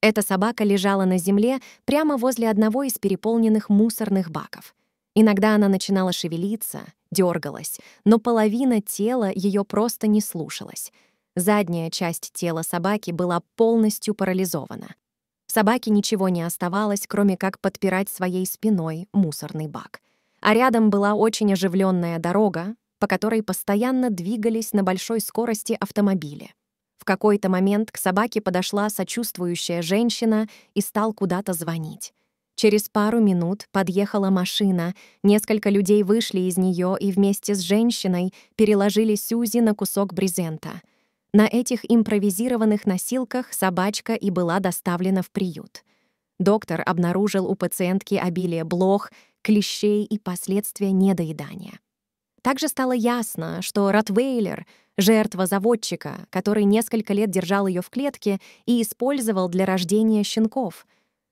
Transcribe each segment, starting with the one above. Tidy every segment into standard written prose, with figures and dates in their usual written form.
Эта собака лежала на земле прямо возле одного из переполненных мусорных баков. Иногда она начинала шевелиться, дергалась, но половина тела ее просто не слушалась. Задняя часть тела собаки была полностью парализована. Собаке ничего не оставалось, кроме как подпирать своей спиной мусорный бак. А рядом была очень оживленная дорога, по которой постоянно двигались на большой скорости автомобили. В какой-то момент к собаке подошла сочувствующая женщина и стала куда-то звонить. Через пару минут подъехала машина, несколько людей вышли из нее и вместе с женщиной переложили Сьюзи на кусок брезента. На этих импровизированных носилках собачка и была доставлена в приют. Доктор обнаружил у пациентки обилие блох, клещей и последствия недоедания. Также стало ясно, что ротвейлер — жертва заводчика, который несколько лет держал ее в клетке и использовал для рождения щенков.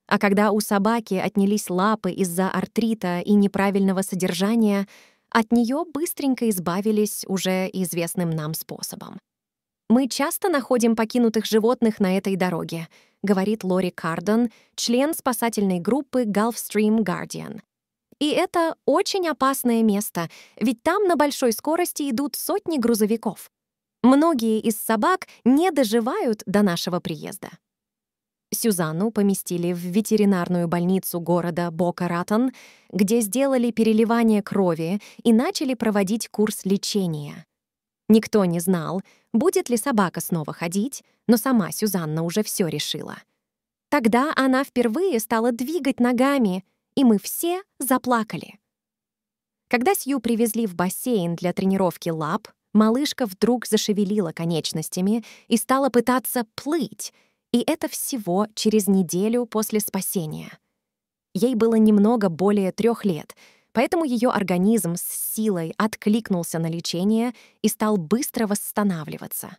А когда у собаки отнялись лапы из-за артрита и неправильного содержания, от нее быстренько избавились уже известным нам способом. «Мы часто находим покинутых животных на этой дороге», — говорит Лори Кардон, член спасательной группы Gulfstream Guardian. «И это очень опасное место, ведь там на большой скорости идут сотни грузовиков. Многие из собак не доживают до нашего приезда». Сюзанну поместили в ветеринарную больницу города Бока-Ратон, где сделали переливание крови и начали проводить курс лечения. Никто не знал, будет ли собака снова ходить, но сама Сюзанна уже все решила. Тогда она впервые стала двигать ногами, и мы все заплакали. Когда Сью привезли в бассейн для тренировки лап, малышка вдруг зашевелила конечностями и стала пытаться плыть, и это всего через неделю после спасения. Ей было немного более 3 лет, поэтому ее организм с силой откликнулся на лечение и стал быстро восстанавливаться.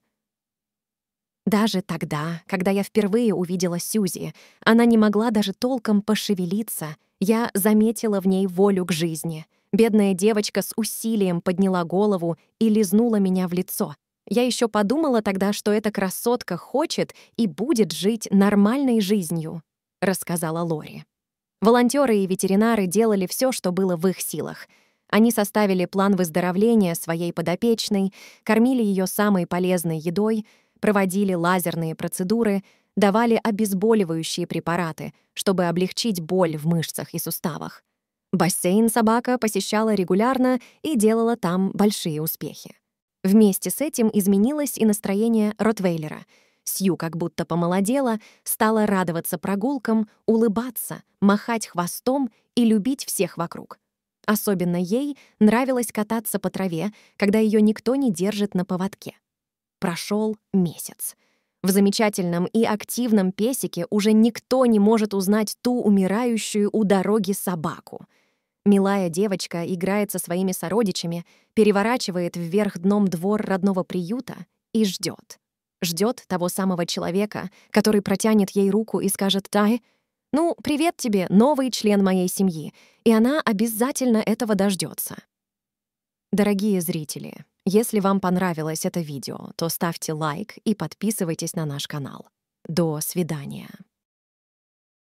Даже тогда, когда я впервые увидела Сьюзи, она не могла даже толком пошевелиться, я заметила в ней волю к жизни. Бедная девочка с усилием подняла голову и лизнула меня в лицо. Я еще подумала тогда, что эта красотка хочет и будет жить нормальной жизнью, рассказала Лори. Волонтеры и ветеринары делали все, что было в их силах. Они составили план выздоровления своей подопечной, кормили ее самой полезной едой, проводили лазерные процедуры, давали обезболивающие препараты, чтобы облегчить боль в мышцах и суставах. Бассейн собака посещала регулярно и делала там большие успехи. Вместе с этим изменилось и настроение ротвейлера. Сью как будто помолодела, стала радоваться прогулкам, улыбаться, махать хвостом и любить всех вокруг. Особенно ей нравилось кататься по траве, когда ее никто не держит на поводке. Прошел месяц. В замечательном и активном песике уже никто не может узнать ту умирающую у дороги собаку. Милая девочка играет со своими сородичами, переворачивает вверх дном двор родного приюта и ждет. Ждет того самого человека, который протянет ей руку и скажет: «Тай, ну, привет тебе, новый член моей семьи», и она обязательно этого дождется. Дорогие зрители, если вам понравилось это видео, то ставьте лайк и подписывайтесь на наш канал. До свидания.